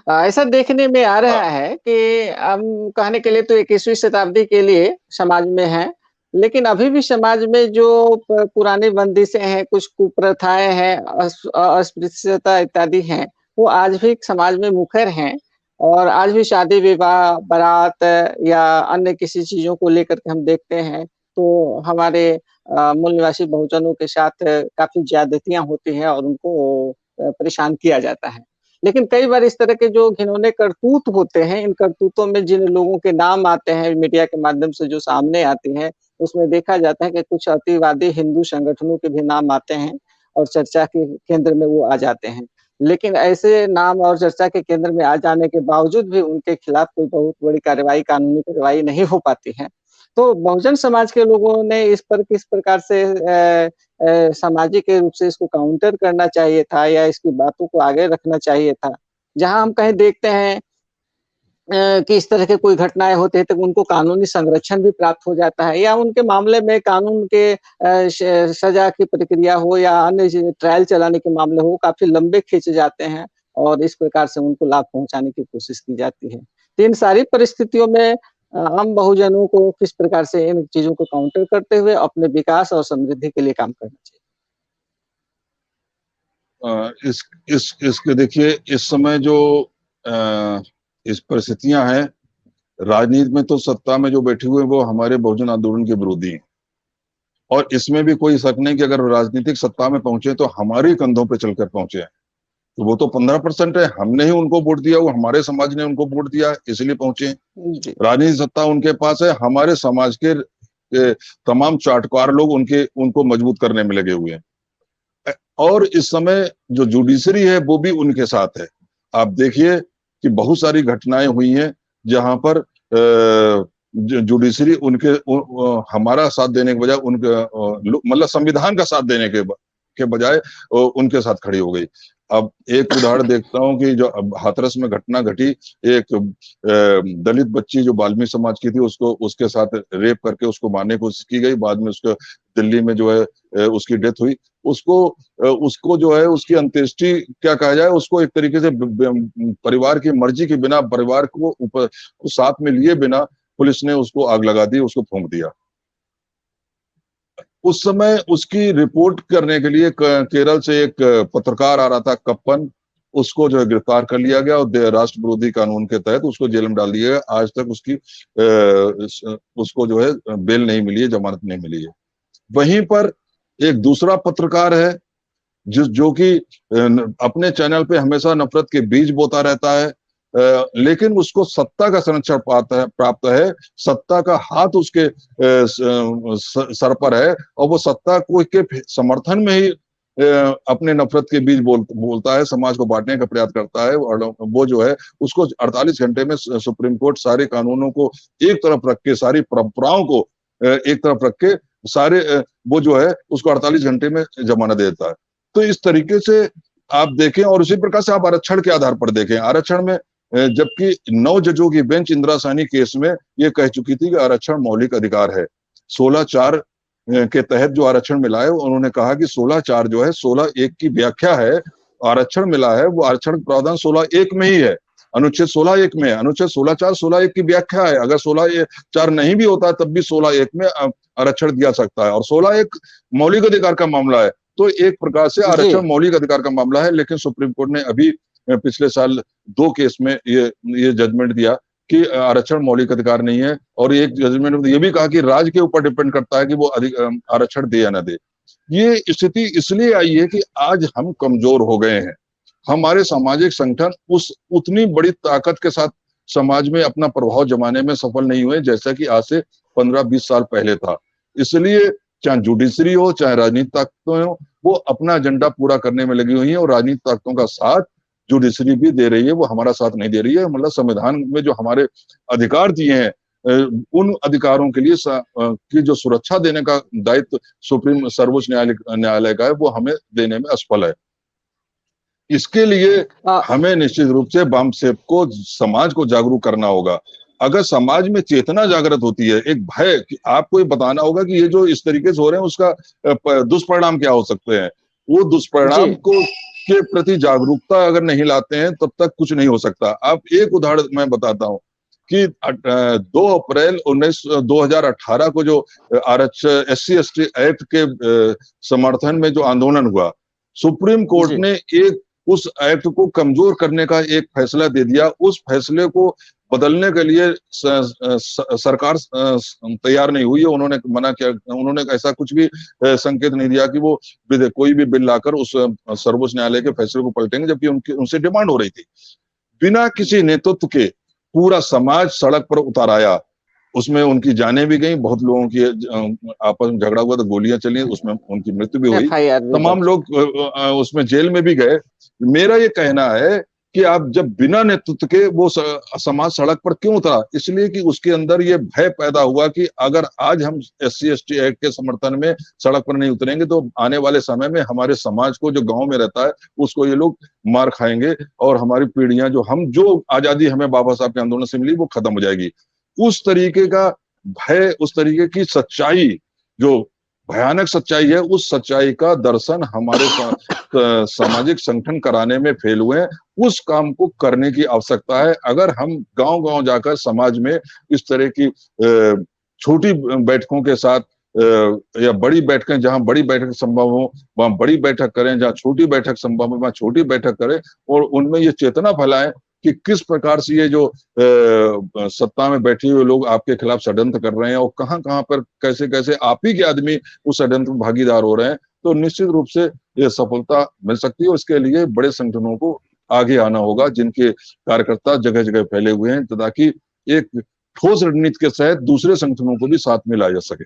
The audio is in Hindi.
ऐसा देखने में आ हाँ, रहा है कि हम कहने के लिए तो 21वीं शताब्दी के लिए समाज में हैं, लेकिन अभी भी समाज में जो पुरानी बंदिशें हैं, कुछ कुप्रथाएँ हैं, अस्पृश्यता इत्यादि हैं, वो आज भी समाज में मुखर हैं और आज भी शादी-विवाह, बारात या अन्य किसी चीज़ों को लेकर के हम देखते हैं, तो हमारे मूल निवासी बहुजनों के साथ काफ़ी ज़्यादतियाँ होती हैं और उनको परेशान किया जाता है। लेकिन कई बार इस तरह के जो घिनौने करतूत होते हैं, इन करतूतों में जिन लोगों के नाम आते हैं, मीडिया के माध्यम से जो सामने आती हैं, उसमें देखा जाता है कि कुछ अतिवादी हिंदू संगठनों के भी नाम आते हैं और चर्चा के केंद्र में वो आ जाते हैं। लेकिन ऐसे नाम और चर्चा के केंद्र में आ जाने के बावजूद भी उनके खिलाफ कोई बहुत बड़ी कार्रवाई, कानूनी कार्रवाई नहीं हो पाती है। तो बहुजन समाज के लोगों ने इस पर किस प्रकार से सामाजिक रूप से इसको काउंटर करना चाहिए था या इसकी बातों को आगे रखना चाहिए था। जहाँ हम कहीं देखते हैं कि इस तरह के कोई घटनाएँ होती हैं तो उनको कानूनी संरक्षण भी प्राप्त हो जाता है या उनके मामले में कानून के सज़ा की प्रक्रिया हो या अन्य ट्रायल चलाने के मामले हो, काफ़ी लंबे खींचे जाते हैं और इस प्रकार से उनको लाभ पहुँचाने की कोशिश की जाती है। तो इन सारी परिस्थितियों में आम बहुजनों को किस प्रकार से इन चीज़ों को काउंटर करते हुए अपने विकास और समृद्धि के लिए काम करना चाहिए? इसके देखिए इस समय जो इस परिस्थितियां हैं, राजनीति में तो सत्ता में जो बैठे हुए हैं वो हमारे बहुजन आंदोलन के विरोधी हैं। और इसमें भी कोई शक नहीं कि अगर राजनीतिक सत्ता में पहुंचे तो हमारे कंधों पे चलकर पहुंचे हैं। तो वो तो 15% है, हमने ही उनको वोट दिया, वो हमारे समाज ने उनको वोट दिया, इसलिए पहुंचे हैं। जी। राजनीतिक सत्ता उनके पास है, हमारे समाज के तमाम चाटुकार लोग उनके उनको मजबूत करने में लगे हुए हैं। और इस समय जो जुडिशरी है वो भी उनके साथ है। आप देखिए कि बहुत सारी घटनाएं हुई हैं जहां पर जुडिशरी हमारा साथ देने के बजाय उनके मतलब संविधान का साथ देने के बजाय उनके साथ खड़ी हो गई। अब एक उदाहरण देखता हूं कि जो हाथरस में घटना घटी, एक दलित बच्ची जो बाल्मीकि समाज की थी उसको उसके साथ रेप करके उसको मारने की कोशिश की गई, बाद में उसको दिल्ली में जो है उसकी डेथ हुई। उसको जो है उसकी अंत्येष्टि क्या कहा जाए, उसको एक तरीके से परिवार की मर्जी के बिना, परिवार को ऊपर साथ में लिए बिना पुलिस ने उसको आग लगा दी, उसको फूंक दिया। उस समय उसकी रिपोर्ट करने के लिए केरल से एक पत्रकार आ रहा था, कप्पन, उसको जो है गिरफ्तार कर लिया गया और राष्ट्र विरोधी कानून के तहत उसको जेल में डाल दिया गया। आज तक उसको जो है बेल नहीं मिली है, जमानत नहीं मिली है। वहीं पर एक दूसरा पत्रकार है जो कि अपने चैनल पे हमेशा नफरत के बीज बोता रहता है, लेकिन उसको सत्ता का संरक्षण प्राप्त है, सत्ता का हाथ उसके सर पर है और वो सत्ता को के समर्थन में ही अपने नफरत के बीज बोलता है, समाज को बांटने का प्रयास करता है। और वो जो है उसको 48 घंटे में सुप्रीम कोर्ट सारे कानूनों को एक तरफ रख के, सारी परंपराओं को एक तरफ रख के सारे वो जो है उसको 48 घंटे में जमानत देता है। तो इस तरीके से आप देखें, और उसी प्रकार से आप आरक्षण के आधार पर देखें, आरक्षण में जबकि 9 जजों की बेंच इंदिरा साहनी केस में ये कह चुकी थी कि आरक्षण मौलिक अधिकार है। 16/4 के तहत जो आरक्षण मिला है, उन्होंने कहा कि 16/4 जो है 16(1) की व्याख्या है, आरक्षण मिला है वो आरक्षण प्रावधान 16(1) में ही है, अनुच्छेद 16(1) में है। अनुच्छेद 16/4 16(1) की व्याख्या है, अगर 16/4 नहीं भी होता तब भी 16(1) में आरक्षण दिया सकता है। और 16(1) मौलिक अधिकार का मामला है, तो एक प्रकार से जी। आरक्षण मौलिक अधिकार का मामला है। लेकिन सुप्रीम कोर्ट ने अभी पिछले साल 2 केस में ये जजमेंट दिया कि आरक्षण मौलिक अधिकार नहीं है, और एक जजमेंट में ये भी कहा कि राज्य के ऊपर डिपेंड करता है कि वो आरक्षण दे या ना दे। ये स्थिति इसलिए आई है कि आज हम कमजोर हो गए हैं, हमारे सामाजिक संगठन उतनी बड़ी ताकत के साथ समाज में अपना प्रभाव जमाने में सफल नहीं हुए जैसा कि आज से 15-20 साल पहले था। इसलिए चाहे जुडिशरी हो, चाहे राजनीतिक ताकतें हो, वो अपना एजेंडा पूरा करने में लगी हुई है और राजनीतिक ताकतों का साथ जुडिशरी भी दे रही है, वो हमारा साथ नहीं दे रही है। मतलब संविधान में जो हमारे अधिकार दिए हैं, उन अधिकारों के लिए की जो सुरक्षा देने का दायित्व सुप्रीम सर्वोच्च न्यायालय का है, वो हमें देने में असफल है। इसके लिए अ, हमें निश्चित रूप से वामसेप को, समाज को जागरूक करना होगा। अगर समाज में चेतना जागृत होती है, एक भय कि आपको ये बताना होगा कि ये जो इस तरीके से हो रहे हैं उसका दुष्परिणाम क्या हो सकते हैं, वो जी। दुष्परिणाम को के प्रति जागरूकता अगर नहीं लाते हैं तब तक कुछ नहीं हो सकता। आप एक उदाहरण मैं बताता हूँ कि 2 अप्रैल 2018 को जो आरक्षण SC/ST एक्ट के समर्थन में जो आंदोलन हुआ, सुप्रीम कोर्ट जी। ने एक उस एक्ट को कमजोर करने का एक फैसला दे दिया। उस फैसले को बदलने के लिए सरकार तैयार नहीं हुई है। उन्होंने मना किया, उन्होंने ऐसा कुछ भी संकेत नहीं दिया कि वो कोई भी बिल लाकर उस सर्वोच्च न्यायालय के फैसले को पलटेंगे, जबकि उनसे डिमांड हो रही थी। बिना किसी नेतृत्व के पूरा समाज सड़क पर उतर आया। उसमें उनकी जानें भी गई, बहुत लोगों की आपस में झगड़ा हुआ तो गोलियां चली, उसमें उनकी मृत्यु भी हुई, FIR भी तमाम दर्ज। लोग उसमें जेल में भी गए। मेरा ये कहना है कि आप जब बिना नेतृत्व के वो समाज सड़क पर क्यों उतरा? इसलिए कि उसके अंदर ये भय पैदा हुआ कि अगर आज हम SC/ST एक्ट के समर्थन में सड़क पर नहीं उतरेंगे तो आने वाले समय में हमारे समाज को, जो गांव में रहता है, उसको ये लोग मार खाएंगे और हमारी पीढ़ियां, जो आजादी हमें बाबा साहब के आंदोलन से मिली, वो खत्म हो जाएगी। उस तरीके का भय, उस तरीके की सच्चाई, जो भयानक सच्चाई है, उस सच्चाई का दर्शन हमारे सामाजिक संगठन कराने में फेल हुए हैं। उस काम को करने की आवश्यकता है। अगर हम गांव-गांव जाकर समाज में इस तरह की छोटी बैठकों के साथ या बड़ी बैठकें, जहां बड़ी बैठक संभव हो वहां बड़ी बैठक करें, जहां छोटी बैठक संभव हो वहां छोटी बैठक करें, और उनमें ये चेतना फैलाएं कि किस प्रकार से ये जो सत्ता में बैठे हुए लोग आपके खिलाफ षड्यंत्र कर रहे हैं और कहां-कहां पर कैसे-कैसे आप ही के आदमी उस षड्यंत्र में भागीदार हो रहे हैं, तो निश्चित रूप से ये सफलता मिल सकती है। उसके लिए बड़े संगठनों को आगे आना होगा, जिनके कार्यकर्ता जगह-जगह फैले हुए हैं, ताकि एक ठोस रणनीति के तहत दूसरे संगठनों को भी साथ में लाया जा सके।